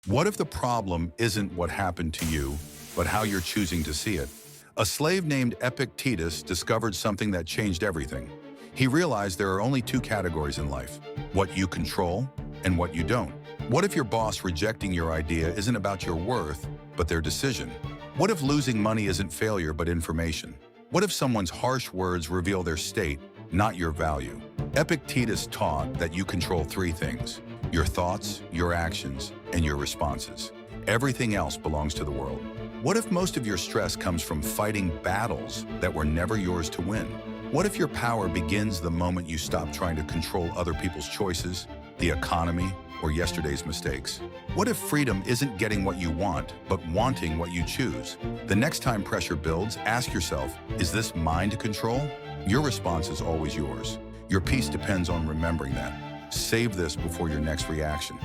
What if the problem isn't what happened to you, but how you're choosing to see it? A slave named Epictetus discovered something that changed everything. He realized there are only two categories in life: what you control and what you don't. What if your boss rejecting your idea isn't about your worth, but their decision? What if losing money isn't failure, but information? What if someone's harsh words reveal their state, not your value? Epictetus taught that you control three things: your thoughts, your actions, and your responses. Everything else belongs to the world. What if most of your stress comes from fighting battles that were never yours to win? What if your power begins the moment you stop trying to control other people's choices, the economy, or yesterday's mistakes? What if freedom isn't getting what you want, but wanting what you choose? The next time pressure builds, ask yourself, is this mine to control? Your response is always yours. Your peace depends on remembering that. Save this before your next reaction.